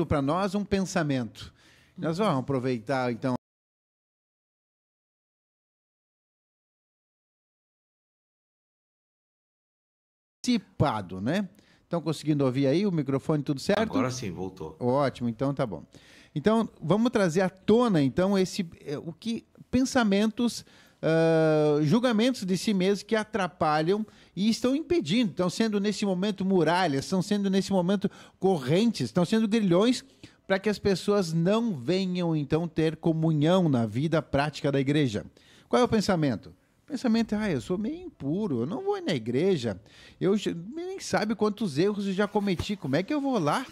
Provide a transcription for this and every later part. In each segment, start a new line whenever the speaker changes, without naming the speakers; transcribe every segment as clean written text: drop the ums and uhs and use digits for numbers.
para nós um pensamento. Nós vamos aproveitar, então, participado, né? Estão conseguindo ouvir aí o microfone, tudo certo?
Agora sim, voltou.
Ótimo, então tá bom. Então, vamos trazer à tona, então, pensamentos, julgamentos de si mesmo que atrapalham e estão impedindo, estão sendo nesse momento muralhas, estão sendo nesse momento correntes, estão sendo grilhões para que as pessoas não venham, então, ter comunhão na vida prática da igreja. Qual é o pensamento? O pensamento é, eu sou meio impuro, eu não vou ir na igreja, nem sabe quantos erros eu já cometi, como é que eu vou lá?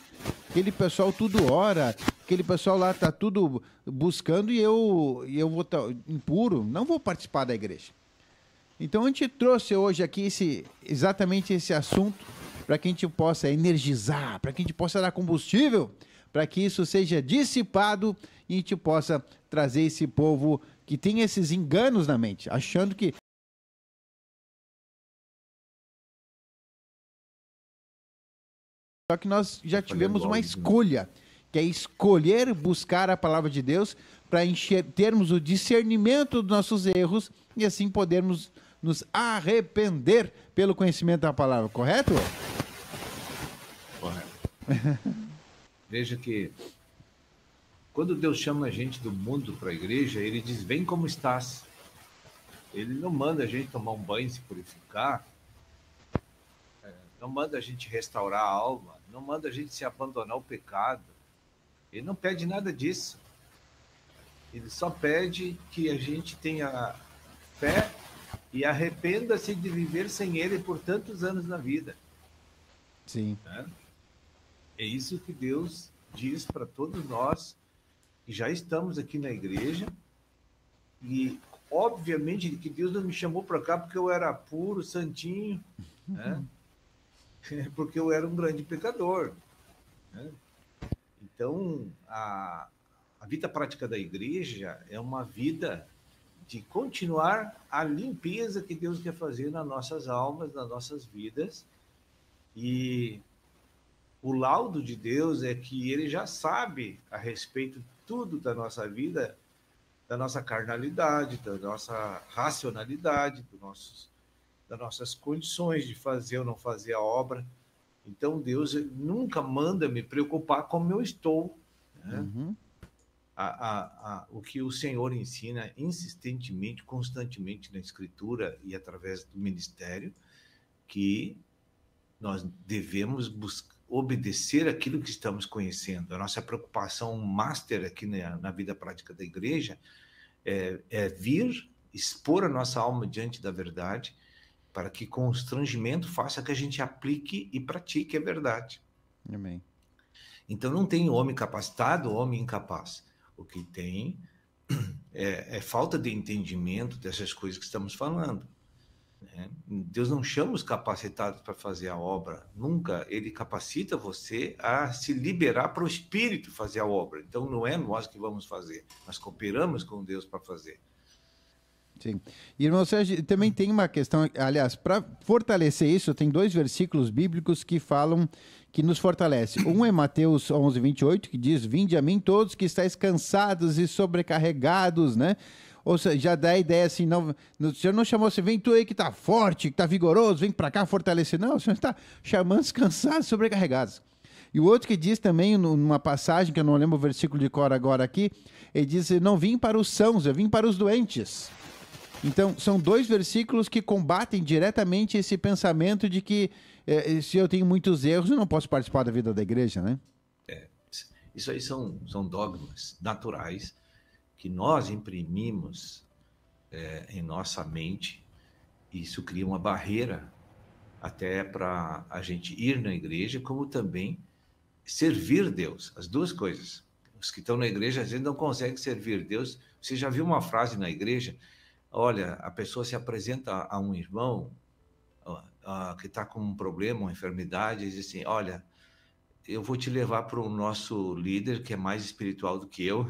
Aquele pessoal tudo ora, aquele pessoal lá está tudo buscando e eu vou estar impuro, não vou participar da igreja. Então a gente trouxe hoje aqui exatamente esse assunto para que a gente possa energizar, para que a gente possa dar combustível, para que isso seja dissipado e a gente possa trazer esse povo que tem esses enganos na mente, achando que só que nós já tivemos uma escolha, que é escolher buscar a palavra de Deus para termos o discernimento dos nossos erros e assim podermos nos arrepender pelo conhecimento da palavra, correto?
Correto. Veja que quando Deus chama a gente do mundo para a igreja, ele diz, vem como estás. Ele não manda a gente tomar um banho e se purificar, não manda a gente restaurar a alma, não manda a gente se abandonar ao pecado. Ele não pede nada disso. Ele só pede que a gente tenha fé e arrependa-se de viver sem ele por tantos anos na vida.
Sim.
É isso que Deus diz para todos nós que já estamos aqui na igreja, e obviamente que Deus não me chamou para cá porque eu era puro, santinho, né? Porque eu era um grande pecador, né? Então, a vida prática da igreja é uma vida de continuar a limpeza que Deus quer fazer nas nossas almas, nas nossas vidas, e o laudo de Deus é que ele já sabe a respeito de tudo da nossa vida, da nossa carnalidade, da nossa racionalidade, das nossas condições de fazer ou não fazer a obra. Então, Deus nunca manda me preocupar como eu estou, né?
Uhum.
O que o Senhor ensina insistentemente, constantemente na Escritura e através do ministério, que nós devemos obedecer aquilo que estamos conhecendo. A nossa preocupação master aqui na vida prática da igreja é vir expor a nossa alma diante da verdade, para que constrangimento faça que a gente aplique e pratique a verdade.
Amém.
Então não tem homem capacitado, homem incapaz. O que tem é falta de entendimento dessas coisas que estamos falando. Deus não chama os capacitados para fazer a obra, nunca. Ele capacita você a se liberar para o Espírito fazer a obra. Então não é nós que vamos fazer, nós cooperamos com Deus para fazer.
Sim. Irmão Sérgio, também tem uma questão, aliás, para fortalecer isso, tem 2 versículos bíblicos que falam, que nos fortalece. Um é Mateus 11, 28, que diz, vinde a mim todos que estáis cansados e sobrecarregados, né? Ou seja, já dá a ideia assim, o Senhor não chamou você, vem tu aí que está forte, que está vigoroso, vem para cá fortalecer. Não, o Senhor está chamando os cansados e sobrecarregados. E o outro que diz também, numa passagem, que eu não lembro o versículo de cor agora aqui, ele diz, não vim para os sãos, eu vim para os doentes. Então, são 2 versículos que combatem diretamente esse pensamento de que se eu tenho muitos erros, eu não posso participar da vida da igreja, né?
Isso aí são dogmas naturais que nós imprimimos em nossa mente, e isso cria uma barreira até para a gente ir na igreja, como também servir Deus, as 2 coisas. Os que estão na igreja às vezes não conseguem servir Deus. Você já viu uma frase na igreja? Olha, a pessoa se apresenta a um irmão que está com um problema, uma enfermidade, e diz assim, olha, eu vou te levar para o nosso líder, que é mais espiritual do que eu.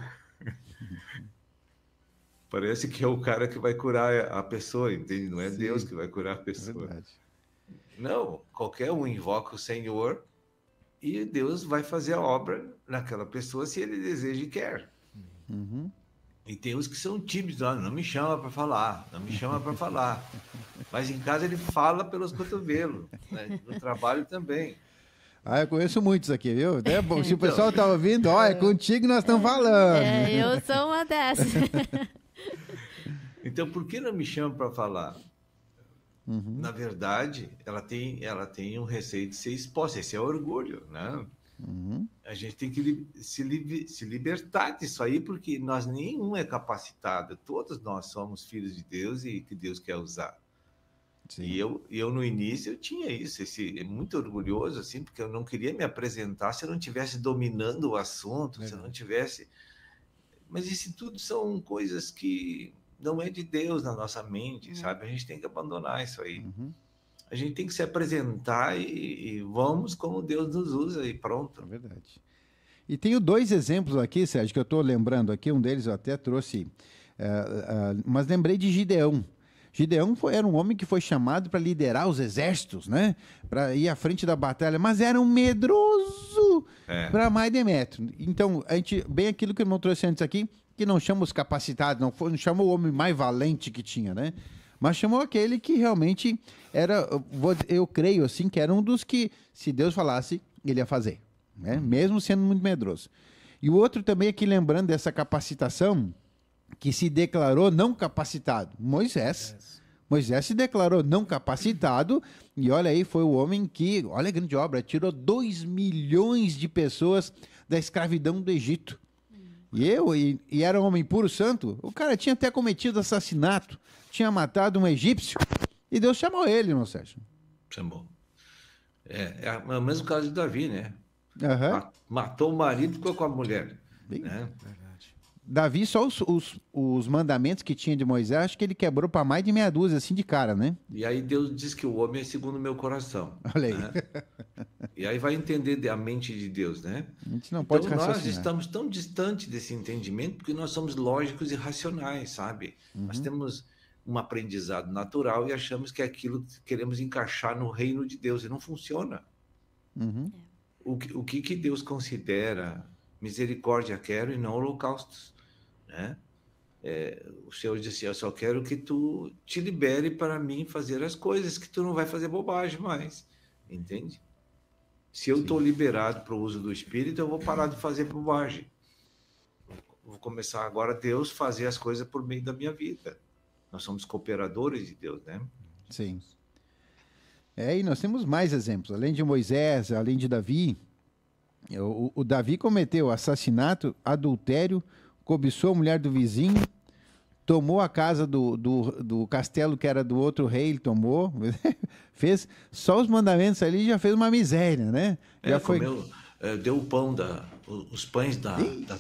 Parece que é o cara que vai curar a pessoa, entende? Não é Sim, Deus que vai curar a pessoa. Verdade. Não, qualquer um invoca o Senhor e Deus vai fazer a obra naquela pessoa se ele deseja e quer.
Uhum.
E tem uns que são tímidos, não me chama para falar, não me chama para falar. Mas em casa ele fala pelos cotovelos, né? No trabalho também.
Ah, eu conheço muitos aqui, viu? É bom. Se o pessoal tá ouvindo, ó, é contigo que nós estamos falando.
Eu sou uma dessas.
Então, por que não me chama para falar?
Uhum.
Na verdade, ela tem um receio de ser exposta. Esse é orgulho, né?
Uhum.
A gente tem que se libertar disso aí, porque nós nenhum é capacitado. Todos nós somos filhos de Deus e que Deus quer usar.
Sim.
E eu no início eu tinha isso, muito orgulhoso assim, porque eu não queria me apresentar se eu não estivesse dominando o assunto, se eu não tivesse. Mas isso tudo são coisas que não é de Deus na nossa mente, sabe? A gente tem que abandonar isso aí.
Uhum.
A gente tem que se apresentar e vamos como Deus nos usa e pronto.
É verdade. E tenho dois exemplos aqui, Sérgio, que eu estou lembrando aqui. Um deles eu até trouxe, mas lembrei de Gideão. Gideão era um homem que foi chamado para liderar os exércitos, né? Para ir à frente da batalha, mas era um medroso para mais de metro. Então, bem aquilo que eu não trouxe antes aqui, que não chama os capacitados, não chamou o homem mais valente que tinha, né? Mas chamou aquele que realmente era, eu creio assim, que era um dos que, se Deus falasse, ele ia fazer, né? Mesmo sendo muito medroso. E o outro também aqui, lembrando dessa capacitação, que se declarou não capacitado, Moisés. Moisés se declarou não capacitado, e olha aí, foi o homem que, olha a grande obra, tirou 2 milhões de pessoas da escravidão do Egito. E era um homem puro santo, o cara tinha até cometido assassinato, tinha matado um egípcio, e Deus chamou ele, não, Sérgio?
Chamou. É o mesmo caso de Davi, né?
Uhum.
Matou o marido e ficou com a mulher. Né?
Davi, só os mandamentos que tinha de Moisés, acho que ele quebrou para mais de meia dúzia, assim, de cara, né?
E aí Deus diz que o homem é segundo o meu coração.
Olha aí.
Né? E aí vai entender a mente de Deus, né?
A gente não pode
então, nós
raciocinar.
estamos tão distantes desse entendimento porque nós somos lógicos e racionais, sabe? Nós temos um aprendizado natural e achamos que é aquilo que queremos encaixar no reino de Deus, e não funciona.
Uhum.
O que Deus considera misericórdia quero e não holocaustos, né? O Senhor disse, eu só quero que tu te libere para mim fazer as coisas, que tu não vai fazer bobagem mais, entende? Se eu estou liberado para o uso do Espírito, eu vou parar de fazer bobagem. Vou começar agora a Deus fazer as coisas por meio da minha vida. Nós somos cooperadores de Deus, né?
Sim. E nós temos mais exemplos. Além de Moisés, além de Davi, o Davi cometeu assassinato, adultério, cobiçou a mulher do vizinho, tomou a casa do castelo que era do outro rei, ele tomou, fez só os mandamentos ali, já fez uma miséria, né? Já
comeu, deu o pão, os pães da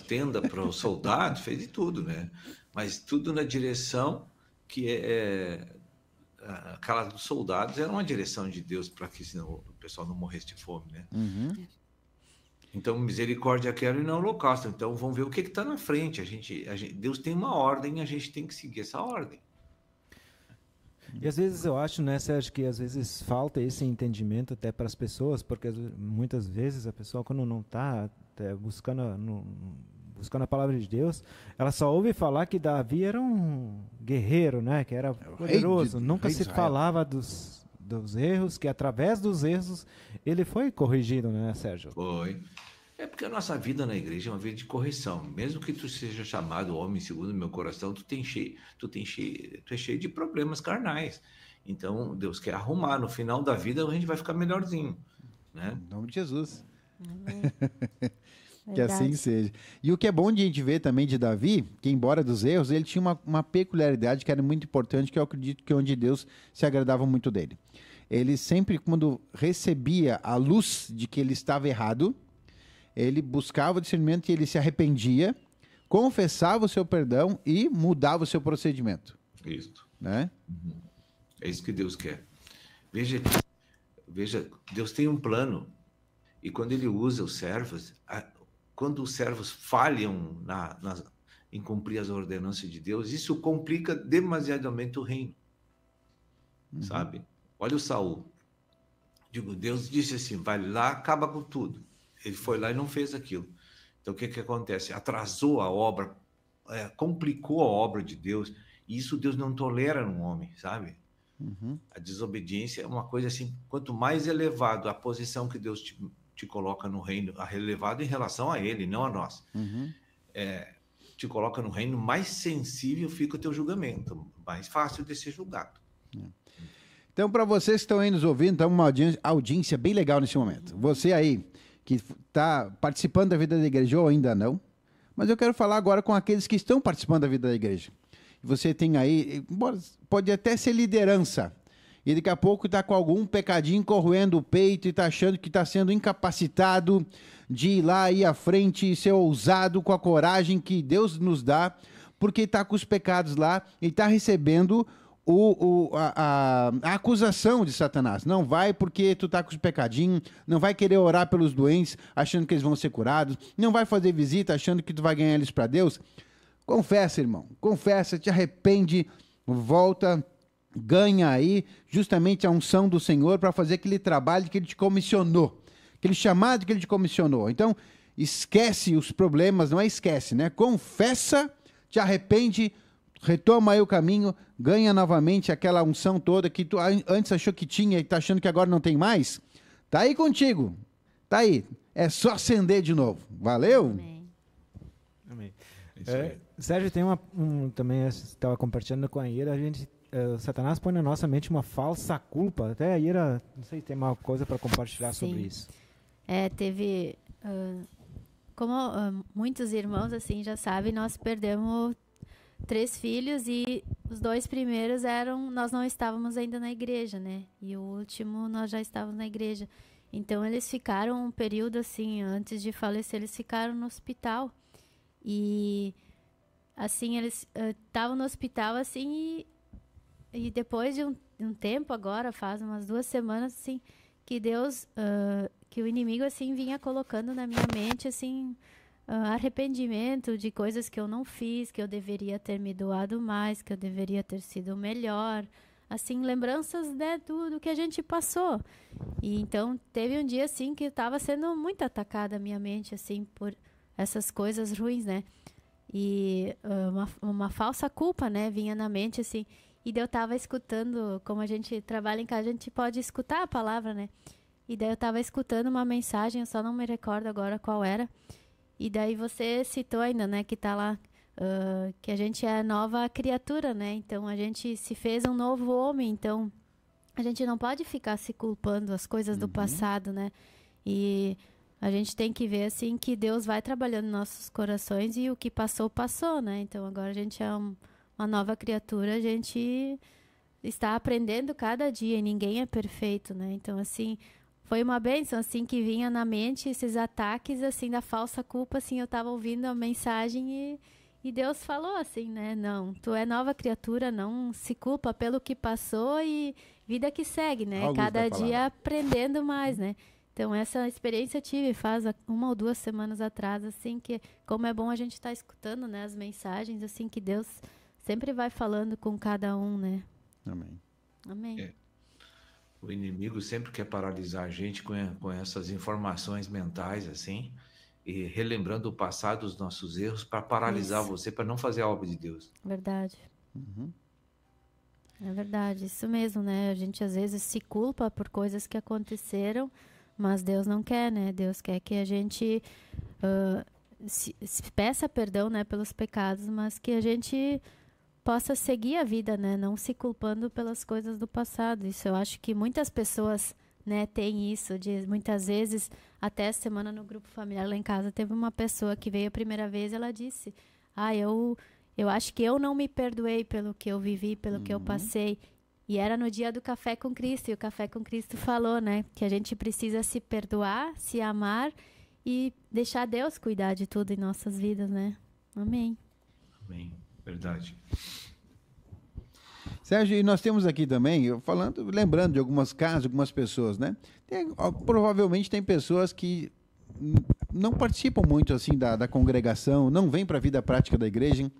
tenda para os soldados, fez de tudo, né? Mas tudo na direção que aquela dos soldados era uma direção de Deus para que senão o pessoal não morresse de fome, né?
Uhum.
Então, misericórdia quero e não holocausto. Então, vamos ver o que está na frente. Deus tem uma ordem, a gente tem que seguir essa ordem.
E às vezes eu acho, né, Sérgio, que às vezes falta esse entendimento até para as pessoas, porque muitas vezes a pessoa, quando não está buscando a palavra de Deus, ela só ouve falar que Davi era um guerreiro, né, que era poderoso. Nunca se falava dos erros, que através dos erros ele foi corrigido, né, Sérgio?
Foi. É porque a nossa vida na igreja é uma vida de correção. Mesmo que tu seja chamado homem segundo o meu coração, tu é cheio de problemas carnais. Então, Deus quer arrumar. No final da vida, a gente vai ficar melhorzinho, né?
Em nome de Jesus. Que assim seja. E o que é bom de a gente ver também de Davi, que embora dos erros, ele tinha uma peculiaridade que era muito importante, que eu acredito que é onde Deus se agradava muito dele. Ele sempre, quando recebia a luz de que ele estava errado, ele buscava o discernimento e ele se arrependia, confessava o seu perdão e mudava o seu procedimento.
Isso.
Né?
É isso que Deus quer. Veja, Deus tem um plano. E quando ele usa os servos, quando os servos falham em cumprir as ordenanças de Deus, isso complica demasiadamente o reino. Sabe? Olha o Saul. Deus disse assim, vai lá, acaba com tudo. ele foi lá e não fez aquilo. Então, o que acontece? Atrasou a obra, complicou a obra de Deus, e isso Deus não tolera no homem, sabe? A desobediência é uma coisa assim, quanto mais elevado a posição que Deus te coloca no reino, elevado em relação a ele, não a nós, te coloca no reino, mais sensível fica o teu julgamento, mais fácil de ser julgado.
Então, para vocês que estão aí nos ouvindo, estamos uma audiência bem legal nesse momento. Você aí que está participando da vida da igreja ou ainda não, mas eu quero falar agora com aqueles que estão participando da vida da igreja. Você tem aí, pode até ser liderança, e daqui a pouco está com algum pecadinho corroendo o peito e está achando que está sendo incapacitado de ir lá, ir à frente e ser ousado com a coragem que Deus nos dá, porque está com os pecados lá e está recebendo a acusação de Satanás. Não vai porque tu está com os pecadinhos, não vai querer orar pelos doentes achando que eles vão ser curados, não vai fazer visita achando que tu vai ganhar eles para Deus. Confessa, irmão, confessa, te arrepende, volta, ganha aí justamente a unção do Senhor para fazer aquele trabalho que Ele te comissionou, aquele chamado que Ele te comissionou. Então, esquece os problemas, não é esquece, né? Confessa, te arrepende, retoma aí o caminho, ganha novamente aquela unção toda que tu antes achou que tinha e tá achando que agora não tem mais. Tá aí contigo, tá aí. É só acender de novo. Valeu?
Amém.
Amém. Sérgio, tem também, estava compartilhando com a Ira, Satanás põe na nossa mente uma falsa culpa. Até a Ira, não sei se tem uma coisa para compartilhar sobre isso.
Teve, como muitos irmãos assim já sabem, nós perdemos 3 filhos e os 2 primeiros nós não estávamos ainda na igreja, né? E o último nós já estávamos na igreja. Então eles ficaram um período assim, antes de falecer, eles ficaram no hospital. E assim, eles estavam no hospital assim e depois de um tempo agora, faz umas 2 semanas assim, que Deus, que o inimigo assim vinha colocando na minha mente assim, arrependimento de coisas que eu não fiz, que eu deveria ter me doado mais, que eu deveria ter sido melhor, assim, lembranças, né, do que a gente passou. E então teve um dia assim que estava sendo muito atacada a minha mente assim por essas coisas ruins, né? E uma falsa culpa, né, vinha na mente assim. E daí eu estava escutando, como a gente trabalha em casa, a gente pode escutar a palavra, né? E daí eu estava escutando uma mensagem, eu só não me recordo agora qual era. E daí você citou ainda, né, que tá lá, que a gente é nova criatura, né? Então a gente se fez um novo homem, então a gente não pode ficar se culpando as coisas do passado, né? E a gente tem que ver, assim, que Deus vai trabalhando nos nossos corações e o que passou, passou, né? Então agora a gente é uma nova criatura, a gente está aprendendo cada dia e ninguém é perfeito, né? Então, assim, foi uma bênção, assim, que vinha na mente esses ataques, assim, da falsa culpa, assim, eu estava ouvindo a mensagem e Deus falou assim, né? Não, tu é nova criatura, não se culpa pelo que passou e vida que segue, né? Cada dia aprendendo mais, né? Então, essa experiência eu tive faz 1 ou 2 semanas atrás, assim, que como é bom a gente estar escutando, né, as mensagens, assim, que Deus sempre vai falando com cada um, né?
Amém.
Amém.
O inimigo sempre quer paralisar a gente com essas informações mentais, assim, e relembrando o passado, os nossos erros, para paralisar você, para não fazer a obra de Deus.
Verdade. É verdade, isso mesmo, né? A gente às vezes se culpa por coisas que aconteceram, mas Deus não quer, né? Deus quer que a gente se peça perdão, né, pelos pecados, mas que a gente possa seguir a vida, né? Não se culpando pelas coisas do passado. Isso eu acho que muitas pessoas, né, têm isso. Muitas vezes, até essa semana no grupo familiar lá em casa, teve uma pessoa que veio a primeira vez e ela disse: eu acho que eu não me perdoei pelo que eu vivi, pelo que eu passei. E era no dia do Café com Cristo, e o Café com Cristo falou, né, que a gente precisa se perdoar, se amar e deixar Deus cuidar de tudo em nossas vidas, né? Amém.
Amém. Verdade.
Sérgio, e nós temos aqui também, lembrando de alguns casos, algumas pessoas, né? Provavelmente tem pessoas que não participam muito assim da congregação, não vêm para a vida prática da igreja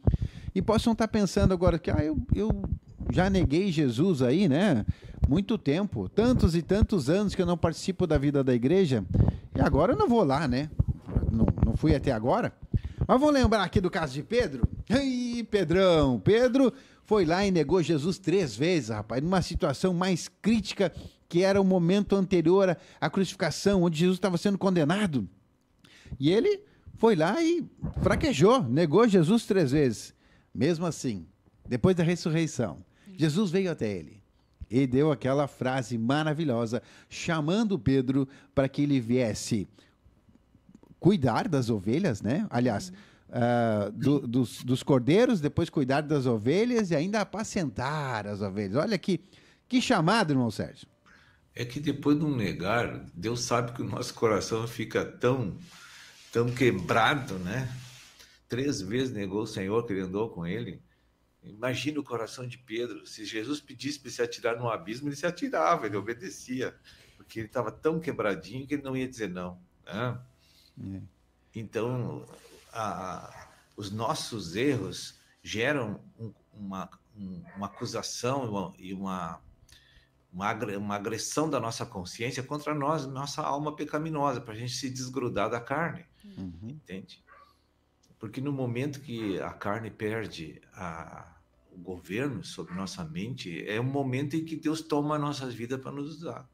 e possam estar pensando agora que eu já neguei Jesus aí, né? Muito tempo, tantos e tantos anos que eu não participo da vida da igreja, e agora eu não vou lá, né? Não fui até agora. Mas vamos lembrar aqui do caso de Pedro? Ih, Pedrão, Pedro foi lá e negou Jesus 3 vezes, rapaz, numa situação mais crítica, que era o momento anterior à crucificação, onde Jesus estava sendo condenado. E ele foi lá e fraquejou, negou Jesus 3 vezes. Mesmo assim, depois da ressurreição, Jesus veio até ele e deu aquela frase maravilhosa, chamando Pedro para que ele viesse cuidar das ovelhas, né? Aliás, dos cordeiros, depois cuidar das ovelhas e ainda apacentar as ovelhas. Olha que chamado, irmão Sérgio.
É que depois de um negar, Deus sabe que o nosso coração fica tão quebrado, né? 3 vezes negou o Senhor que ele andou com ele. Imagina o coração de Pedro. Se Jesus pedisse para se atirar no abismo, ele se atirava, ele obedecia, porque ele estava tão quebradinho que ele não ia dizer não, né? Então, os nossos erros geram uma acusação e uma agressão da nossa consciência contra nós, nossa alma pecaminosa, para a gente se desgrudar da carne, entende? Porque no momento que a carne perde o governo sobre nossa mente, é um momento em que Deus toma a nossa vida para nos usar.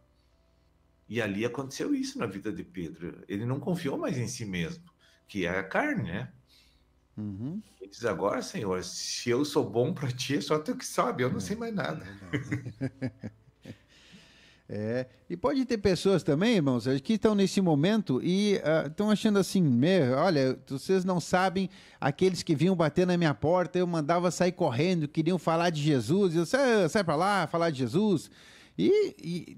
E ali aconteceu isso na vida de Pedro. Ele não confiou mais em si mesmo, que é a carne, né? Ele diz, agora, Senhor, se eu sou bom para ti, é só tu que sabe, eu não sei mais nada.
E pode ter pessoas também, irmãos, que estão nesse momento e estão achando assim, olha, vocês não sabem, aqueles que vinham bater na minha porta, eu mandava sair correndo, queriam falar de Jesus, eu sai para lá, falar de Jesus, e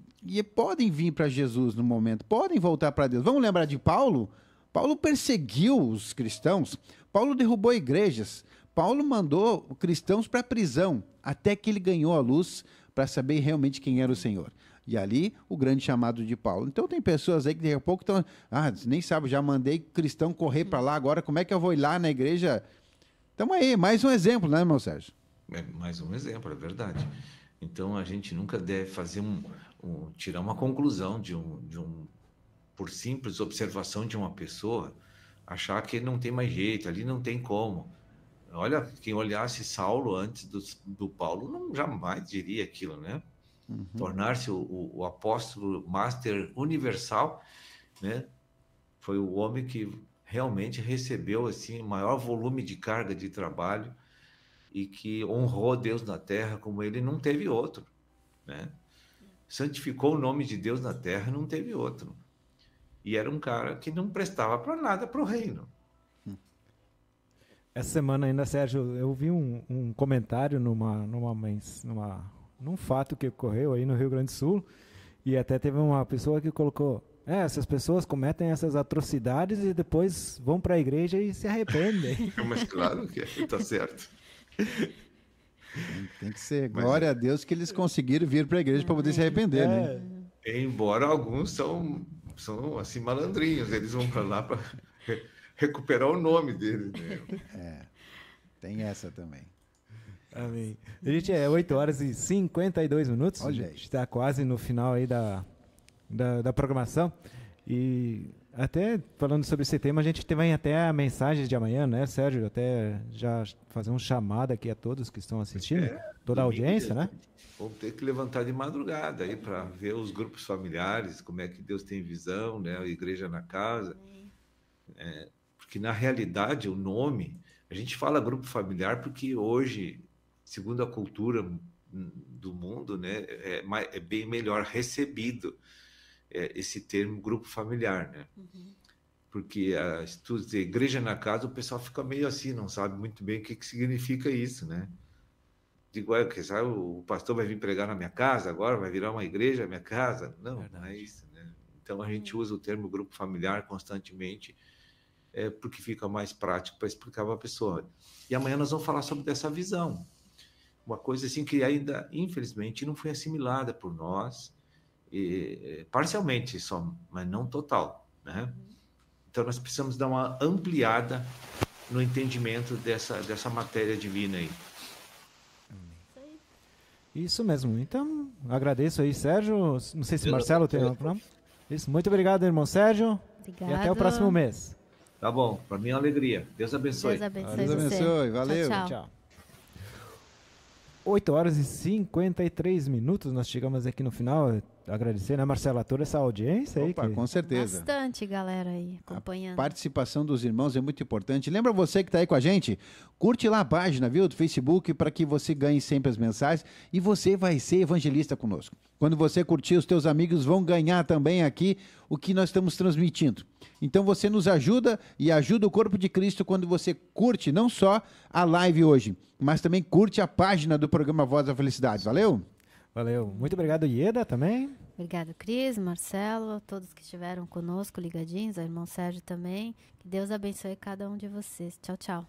podem vir para Jesus no momento, podem voltar para Deus. Vamos lembrar de Paulo? Paulo perseguiu os cristãos, Paulo derrubou igrejas, Paulo mandou cristãos para a prisão, até que ele ganhou a luz para saber realmente quem era o Senhor. E ali, o grande chamado de Paulo. Então, tem pessoas aí que daqui a pouco estão... nem sabe, já mandei cristão correr para lá, agora como é que eu vou ir lá na igreja? Então, aí, mais um exemplo, né, irmão Sérgio?
Mais um exemplo, é verdade. Então, a gente nunca deve fazer tirar uma conclusão por simples observação de uma pessoa, achar que não tem mais jeito, ali não tem como. Olha, quem olhasse Saulo antes do Paulo, não jamais diria aquilo, né? Tornar-se o apóstolo master universal, né? Foi o homem que realmente recebeu assim o maior volume de carga de trabalho e que honrou Deus na terra como ele não teve outro, né? Santificou o nome de Deus na terra, não teve outro. E era um cara que não prestava para nada para o reino.
Essa semana ainda, Sérgio, eu vi um comentário num fato que ocorreu aí no Rio Grande do Sul, e até teve uma pessoa que colocou, essas pessoas cometem essas atrocidades e depois vão para a igreja e se arrependem.
Mas claro que está certo.
Tem que ser. Glória a Deus que eles conseguiram vir para a igreja para poder se arrepender, né?
Embora alguns são assim malandrinhos, eles vão para lá para recuperar o nome deles, né?
Tem essa também.
Amém. A gente 8h52.
Olha,
a gente está quase no final aí da programação. E até falando sobre esse tema, a gente tem até a mensagem de amanhã, né, Sérgio? Até já fazer um chamado aqui a todos que estão assistindo, toda a audiência, né?
Vamos ter que levantar de madrugada aí para ver os grupos familiares, como é que Deus tem visão, né? A igreja na casa. Porque na realidade o nome, a gente fala grupo familiar porque hoje, segundo a cultura do mundo, né, é bem melhor recebido esse termo grupo familiar, né? Porque se tu dizer igreja na casa, o pessoal fica meio assim, não sabe muito bem o que significa isso, né? Digo, sabe, o pastor vai vir pregar na minha casa agora, vai virar uma igreja na minha casa? Não, não é isso, né? Então a gente usa o termo grupo familiar constantemente, porque fica mais prático para explicar para a pessoa. E amanhã nós vamos falar sobre essa visão. Uma coisa assim que ainda, infelizmente, não foi assimilada por nós, parcialmente só, mas não total, né? Então nós precisamos dar uma ampliada no entendimento dessa matéria divina aí.
Isso mesmo. Então, agradeço aí, Sérgio. Não sei se Marcelo tem alguma. Isso. Muito obrigado, irmão Sérgio.
Obrigado.
E até o próximo mês.
Tá bom, para mim é uma alegria. Deus abençoe.
Deus abençoe
Deus
você.
abençoe. Valeu.
Tchau, tchau.
Tchau. 8h53, nós chegamos aqui no final. Agradecer, né, Marcelo, a toda essa audiência aí.
Opa, com certeza.
Bastante galera aí acompanhando.
A participação dos irmãos é muito importante. Lembra você que está aí com a gente? Curte lá a página, viu, do Facebook, para que você ganhe sempre as mensagens e você vai ser evangelista conosco. Quando você curtir, os teus amigos vão ganhar também aqui o que nós estamos transmitindo. Então você nos ajuda e ajuda o corpo de Cristo quando você curte não só a live hoje, mas também curte a página do programa Voz da Felicidade. Valeu?
Valeu. Muito obrigado, Ieda, também.
Obrigado, Cris, Marcelo, todos que estiveram conosco ligadinhos, ao irmão Sérgio também. Que Deus abençoe cada um de vocês. Tchau, tchau.